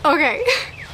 Okay,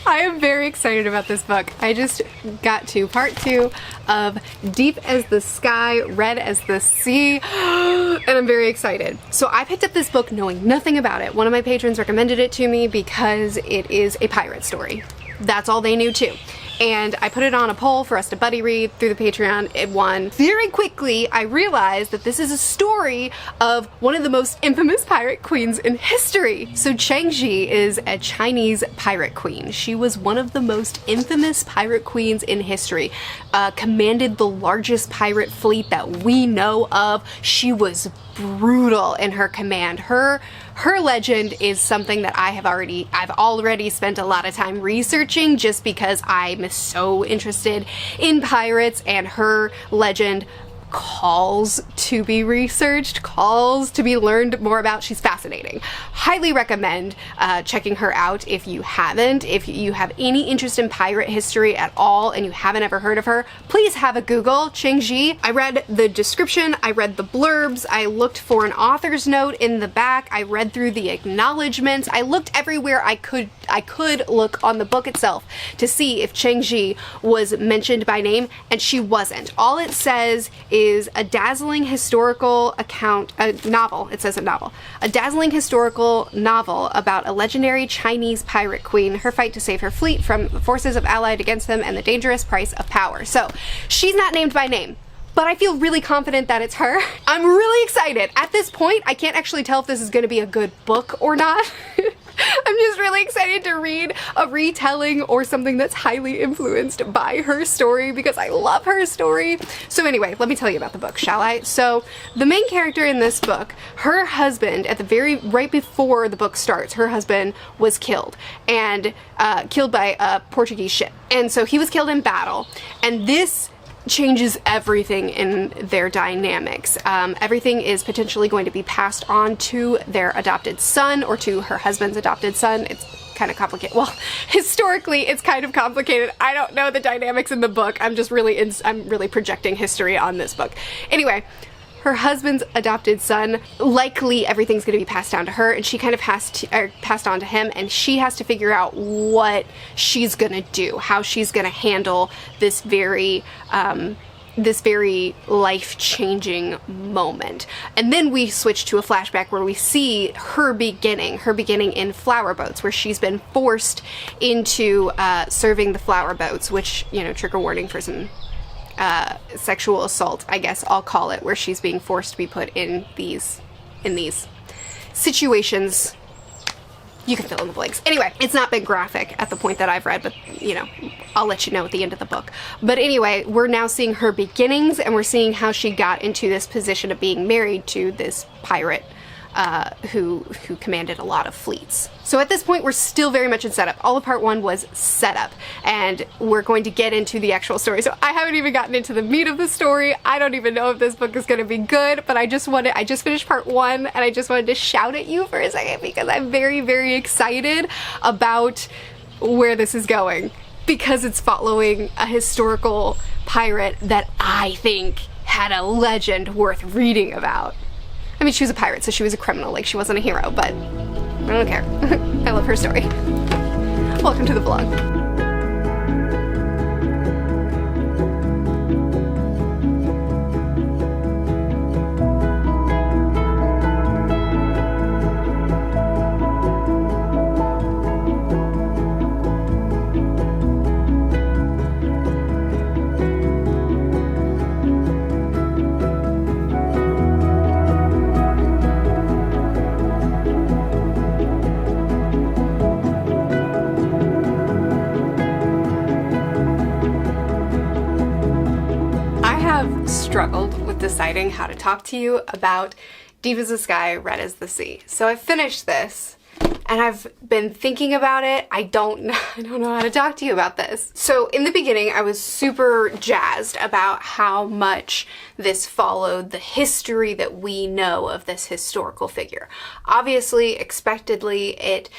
I am very excited about this book. I just got to part 2 of Deep as the Sky, Red as the Sea, and I'm very excited. So I picked up this book knowing nothing about it. One of my patrons recommended it to me because it is a pirate story. That's all they knew too. And I put it on a poll for us to buddy read through the Patreon. It won. Very quickly, I realized that this is a story of one of the most infamous pirate queens in history. So Chang Ji is a Chinese pirate queen. She was one of the most infamous pirate queens in history. Commanded the largest pirate fleet that we know of. She was brutal in her command. Her legend is something that I've already spent a lot of time researching just because I'm so interested in pirates, and her legend calls to be researched, calls to be learned more about. She's fascinating. Highly recommend checking her out if you haven't. If you have any interest in pirate history at all and you haven't ever heard of her, please have a Google. Chang Ji. I read the description, I read the blurbs, I looked for an author's note in the back, I read through the acknowledgements, I looked everywhere I could look on the book itself to see if Chang Ji was mentioned by name, and she wasn't. All it says is a dazzling historical novel. It says a novel. A dazzling historical novel about a legendary Chinese pirate queen, her fight to save her fleet from the forces of allied against them, and the dangerous price of power. So she's not named by name, but I feel really confident that it's her. I'm really excited. At this point, I can't actually tell if this is going to be a good book or not. I'm just really excited to read a retelling or something that's highly influenced by her story because I love her story. So anyway, let me tell you about the book, shall I? So the main character in this book, her husband, right before the book starts, her husband was killed, and killed by a Portuguese ship. And so he was killed in battle, and this changes everything in their dynamics. Everything is potentially going to be passed on to their adopted son or to her husband's adopted son. It's kind of complicated. Well, historically, it's kind of complicated. I don't know the dynamics in the book. I'm really projecting history on this book. Anyway, her husband's adopted son, likely everything's going to be passed down to her, and she kind of passed on to him, and she has to figure out what she's going to do, how she's going to handle this very life-changing moment. And then we switch to a flashback where we see her beginning in flower boats, where she's been forced into serving the flower boats, which, you know, trigger warning for some sexual assault, I guess I'll call it, where she's being forced to be put in these situations. You can fill in the blanks. Anyway, it's not been graphic at the point that I've read, but, you know, I'll let you know at the end of the book. But anyway, we're now seeing her beginnings, and we're seeing how she got into this position of being married to this pirate who commanded a lot of fleets. So at this point, we're still very much in setup. All of part 1 was setup, and we're going to get into the actual story. So I haven't even gotten into the meat of the story. I don't even know if this book is going to be good, but I just finished part 1, and I just wanted to shout at you for a second because I'm very, very excited about where this is going, because it's following a historical pirate that I think had a legend worth reading about. I mean, she was a pirate, so she was a criminal, like she wasn't a hero, but I don't care. I love her story. Welcome to the vlog. Struggled with deciding how to talk to you about Deep as the Sky, Red as the Sea. So I finished this, and I've been thinking about it. I don't know how to talk to you about this. So in the beginning, I was super jazzed about how much this followed the history that we know of this historical figure. Obviously, expectedly, it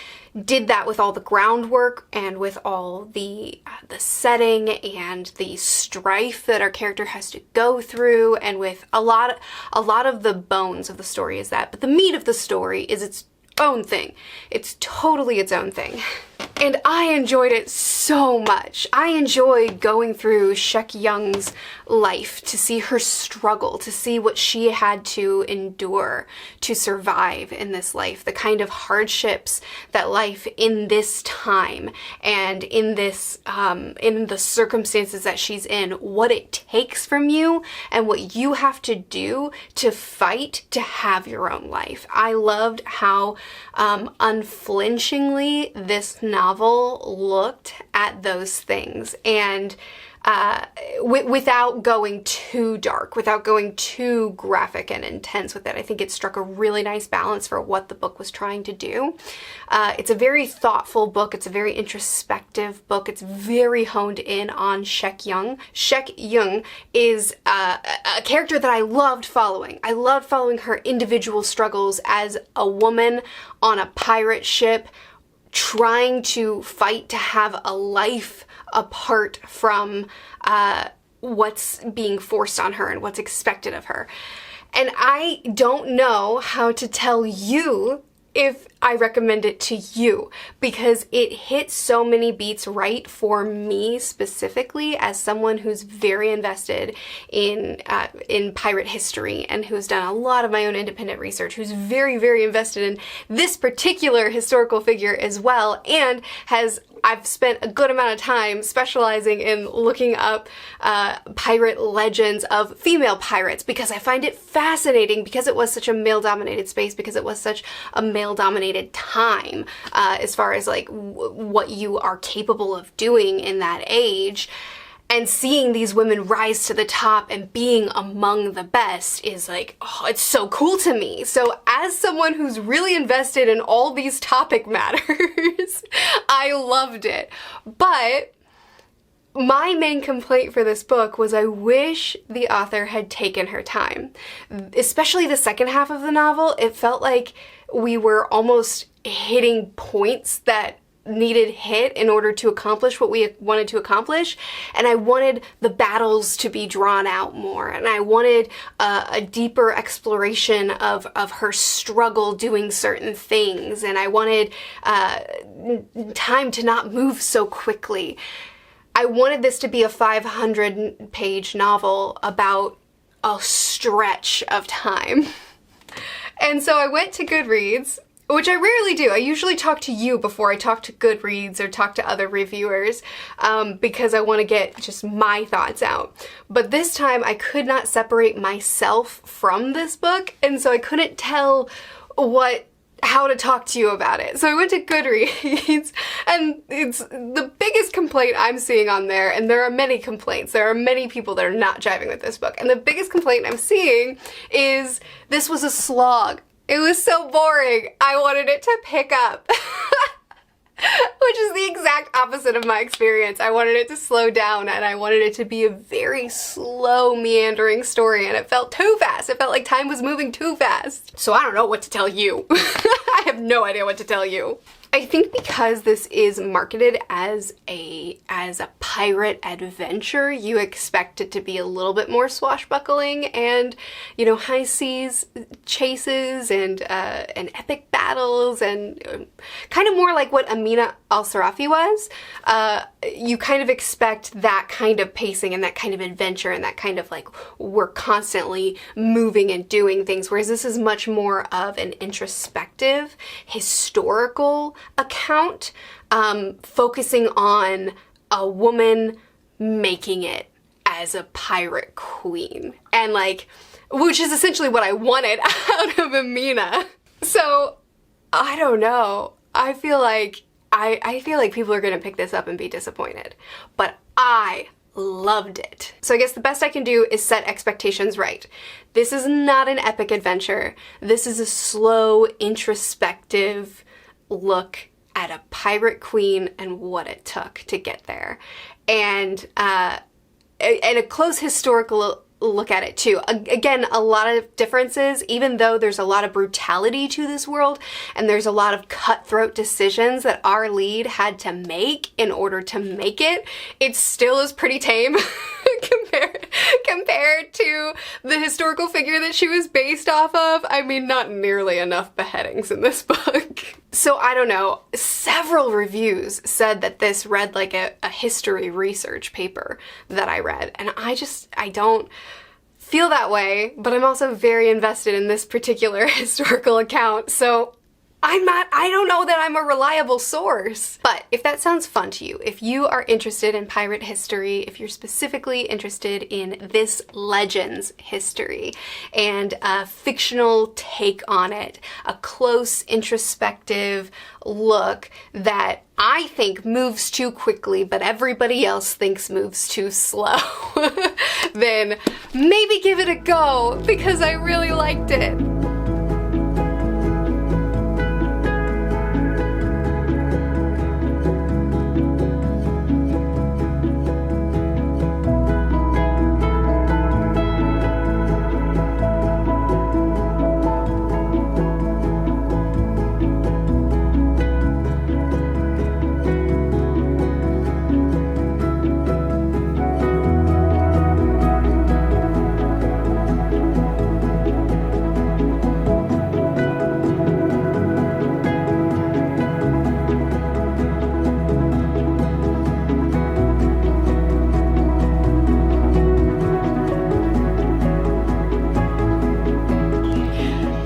did that with all the groundwork and with all the setting and the strife that our character has to go through, and with a lot of the bones of the story is that. But the meat of the story is its own thing. It's totally its own thing. And I enjoyed it so much. I enjoyed going through Shek Young's life, to see her struggle, to see what she had to endure to survive in this life, the kind of hardships that life in this time and in this, in the circumstances that she's in, what it takes from you and what you have to do to fight to have your own life. I loved how unflinchingly this novel looked at those things, and without going too dark, without going too graphic and intense with it. I think it struck a really nice balance for what the book was trying to do. It's a very thoughtful book. It's a very introspective book. It's very honed in on Shek Young. Shek Young is a character that I loved following. I loved following her individual struggles as a woman on a pirate ship, trying to fight to have a life apart from what's being forced on her and what's expected of her. And I don't know how to tell you if I recommend it to you, because it hit so many beats right for me specifically, as someone who's very invested in pirate history and who's done a lot of my own independent research, who's very, very invested in this particular historical figure as well, and I've spent a good amount of time specializing in looking up pirate legends of female pirates, because I find it fascinating, because it was such a male-dominated space, because it was such a male-dominated time as far as like what you are capable of doing in that age. And seeing these women rise to the top and being among the best is like, oh, it's so cool to me. So as someone who's really invested in all these topic matters, I loved it. But my main complaint for this book was I wish the author had taken her time. Especially the second half of the novel, it felt like we were almost hitting points that needed hit in order to accomplish what we wanted to accomplish, and I wanted the battles to be drawn out more, and I wanted a deeper exploration of her struggle doing certain things, and I wanted time to not move so quickly. I wanted this to be a 500-page novel about a stretch of time. And so I went to Goodreads, which I rarely do. I usually talk to you before I talk to Goodreads or talk to other reviewers, because I want to get just my thoughts out. But this time I could not separate myself from this book, and so I couldn't tell how to talk to you about it. So I went to Goodreads, and it's the biggest complaint I'm seeing on there, and there are many complaints. There are many people that are not jiving with this book, and the biggest complaint I'm seeing is this was a slog. It was so boring. I wanted it to pick up. Which is the exact opposite of my experience. I wanted it to slow down, and I wanted it to be a very slow, meandering story, and it felt too fast. It felt like time was moving too fast. So I don't know what to tell you. I have no idea what to tell you. I think because this is marketed as a pirate adventure, you expect it to be a little bit more swashbuckling and, you know, high seas chases and epic battles, and kind of more like what Amina al-Sarafi was. You kind of expect that kind of pacing and that kind of adventure and that kind of like we're constantly moving and doing things, whereas this is much more of an introspective, historical account, focusing on a woman making it as a pirate queen, and like, which is essentially what I wanted out of Amina. So I don't know. I feel like people are gonna pick this up and be disappointed, but I loved it. So I guess the best I can do is set expectations right. This is not an epic adventure. This is a slow, introspective look at a pirate queen and what it took to get there. And a close historical look at it too. Again, a lot of differences, even though there's a lot of brutality to this world and there's a lot of cutthroat decisions that our lead had to compared to the historical figure that she was based off of. I mean, not nearly enough beheadings in this book. So I don't know, several reviews said that this read like a history research paper that I read, and I don't feel that way, but I'm also very invested in this particular historical account, so I don't know that I'm a reliable source. But if that sounds fun to you, if you are interested in pirate history, if you're specifically interested in this legend's history and a fictional take on it, a close introspective look that I think moves too quickly, but everybody else thinks moves too slow, then maybe give it a go, because I really liked it.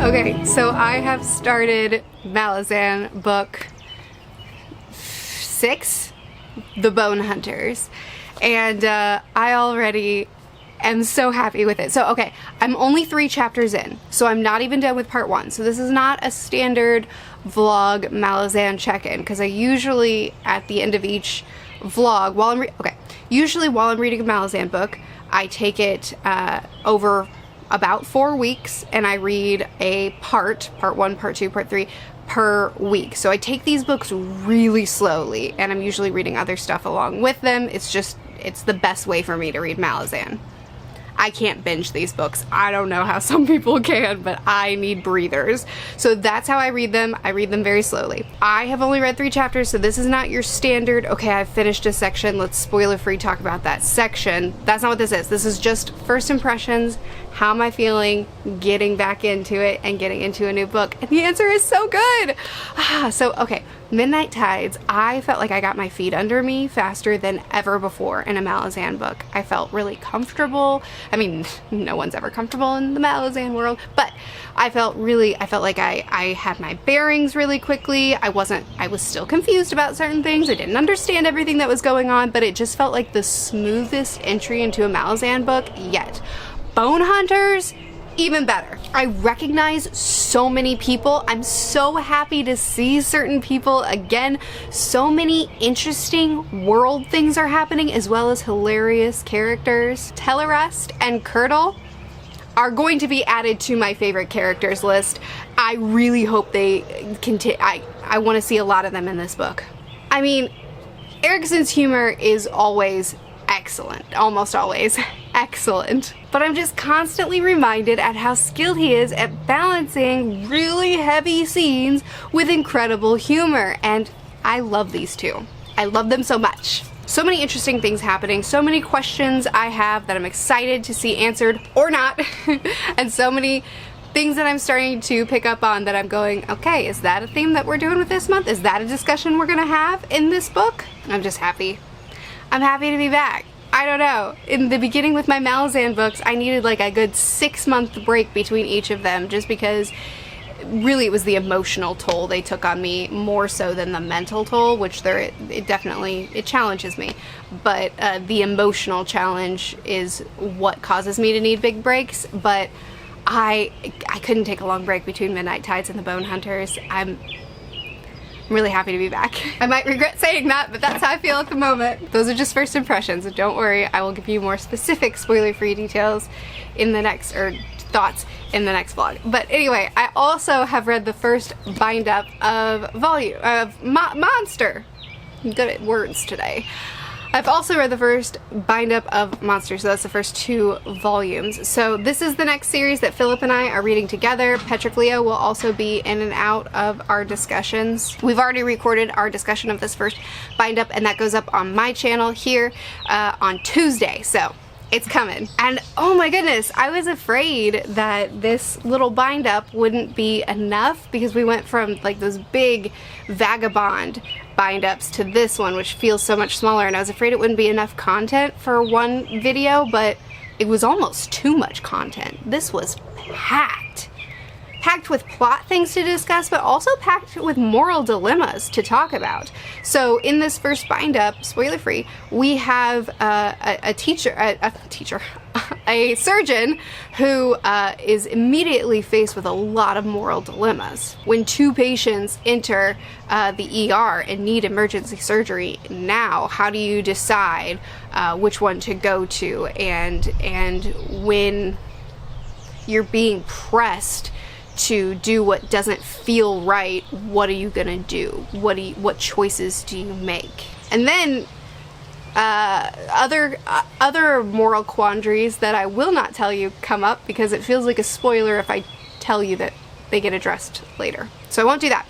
Okay, so I have started Malazan book 6, The Bonehunters, and I already am so happy with it. So, okay, I'm only 3 chapters in, so I'm not even done with part 1. So this is not a standard vlog Malazan check-in, because I usually, at the end of each vlog, while I'm reading a Malazan book, I take it over about 4 weeks, and I read a part 1, part 2, part 3 per week. So I take these books really slowly, and I'm usually reading other stuff along with them. It's the best way for me to read Malazan. I can't binge these books. I don't know how some people can, but I need breathers. So that's how I read them. I read them very slowly. I have only read 3 chapters, so this is not your standard, okay, I've finished a section, let's spoiler-free talk about that section. That's not what this is. This is just first impressions, how am I feeling, getting back into it, and getting into a new book. And the answer is so good! So, okay, Midnight Tides, I felt like I got my feet under me faster than ever before in a Malazan book. I felt really comfortable. I mean, no one's ever comfortable in the Malazan world, but I felt like I had my bearings really quickly. I was still confused about certain things. I didn't understand everything that was going on, but it just felt like the smoothest entry into a Malazan book yet. Bonehunters, even better. I recognize so many people. I'm so happy to see certain people again. So many interesting world things are happening, as well as hilarious characters. Tellerest and Curdle are going to be added to my favorite characters list. I really hope they continue. I want to see a lot of them in this book. I mean, Erikson's humor is always excellent, almost always excellent. But I'm just constantly reminded at how skilled he is at balancing really heavy scenes with incredible humor, and I love these two. I love them so much. So many interesting things happening, so many questions I have that I'm excited to see answered or not, and so many things that I'm starting to pick up on that I'm going, okay, is that a theme that we're doing with this month? Is that a discussion we're gonna have in this book? I'm just happy. I'm happy to be back. I don't know. In the beginning with my Malazan books, I needed like a good 6-month break between each of them, just because really it was the emotional toll they took on me more so than the mental toll, which it definitely challenges me. But the emotional challenge is what causes me to need big breaks. But I couldn't take a long break between Midnight Tides and the Bonehunters. I'm really happy to be back. I might regret saying that, but that's how I feel at the moment. Those are just first impressions, so don't worry, I will give you more specific spoiler-free details in the next, or thoughts in the next vlog. But anyway, I also have read the first bind-up of Monster. I'm good at words today. I've also read the first bind-up of Monster, so that's the first 2 volumes. So this is the next series that Philip and I are reading together. Petrick Leo will also be in and out of our discussions. We've already recorded our discussion of this first bind-up, and that goes up on my channel here on Tuesday. So It's coming. And oh my goodness, I was afraid that this little bind up wouldn't be enough because we went from like those big Vagabond bind ups to this one, which feels so much smaller, and I was afraid it wouldn't be enough content for one video, but it was almost too much content. This was packed. Packed with plot things to discuss, but also packed with moral dilemmas to talk about. So in this first bind up, spoiler free, we have a surgeon who is immediately faced with a lot of moral dilemmas. When two patients enter the ER and need emergency surgery now, how do you decide which one to go to? And when you're being pressed to do what doesn't feel right, what are you gonna do? What choices do you make? And then other moral quandaries that I will not tell you come up because it feels like a spoiler if I tell you that they get addressed later. So I won't do that.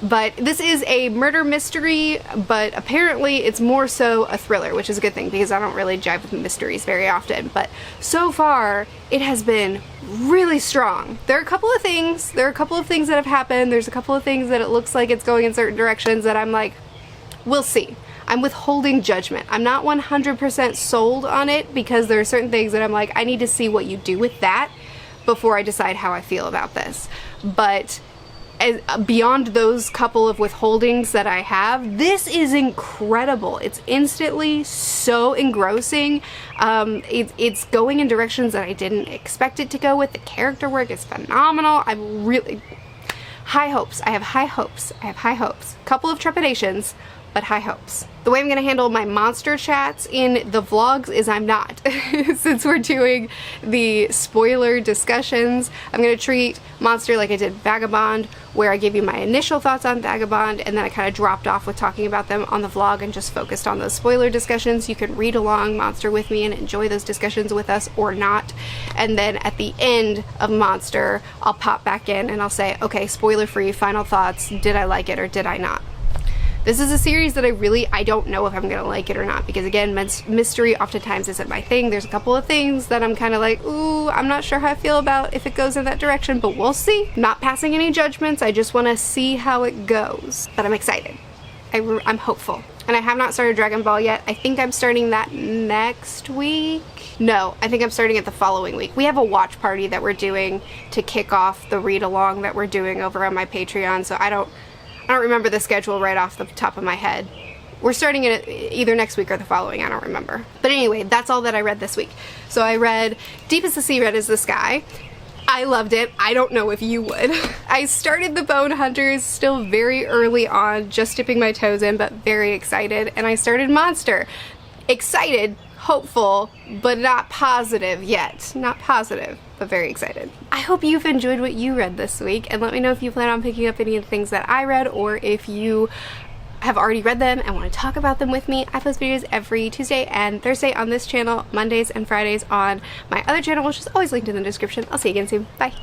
But this is a murder mystery, but apparently it's more so a thriller, which is a good thing because I don't really jive with mysteries very often. But so far, it has been really strong. There are a couple of things that have happened. There's a couple of things that it looks like it's going in certain directions that I'm like, we'll see. I'm withholding judgment. I'm not 100% sold on it because there are certain things that I'm like, I need to see what you do with that before I decide how I feel about this. But beyond those couple of withholdings that I have, this is incredible. It's instantly so engrossing. It's going in directions that I didn't expect it to go with. The character work is phenomenal. I'm really high hopes. I have high hopes. I have high hopes. Couple of trepidations, but high hopes. The way I'm gonna handle my monster chats in the vlogs is I'm not. Since we're doing the spoiler discussions, I'm gonna treat Monster like I did Vagabond, where I gave you my initial thoughts on Vagabond, and then I kind of dropped off with talking about them on the vlog and just focused on those spoiler discussions. You can read along Monster with me and enjoy those discussions with us or not. And then at the end of Monster, I'll pop back in and I'll say, okay, spoiler free, final thoughts, did I like it or did I not? This is a series that I don't know if I'm gonna like it or not, because again, mystery oftentimes isn't my thing. There's a couple of things that I'm kind of like, ooh, I'm not sure how I feel about if it goes in that direction, but we'll see. Not passing any judgments, I just wanna see how it goes. But I'm excited. I'm hopeful. And I have not started Dragon Ball yet. I think I'm starting that next week. No, I think I'm starting it the following week. We have a watch party that we're doing to kick off the read along that we're doing over on my Patreon, so I don't remember the schedule right off the top of my head. We're starting it either next week or the following, I don't remember. But anyway, that's all that I read this week. So I read Deep as the Sea, Red as the Sky. I loved it. I don't know if you would. I started the Bonehunters still very early on, just dipping my toes in, but very excited. And I started Monster. Excited, hopeful, but not positive yet. Not positive, but very excited. I hope you've enjoyed what you read this week, and let me know if you plan on picking up any of the things that I read, or if you have already read them and want to talk about them with me. I post videos every Tuesday and Thursday on this channel, Mondays and Fridays on my other channel, which is always linked in the description. I'll see you again soon. Bye.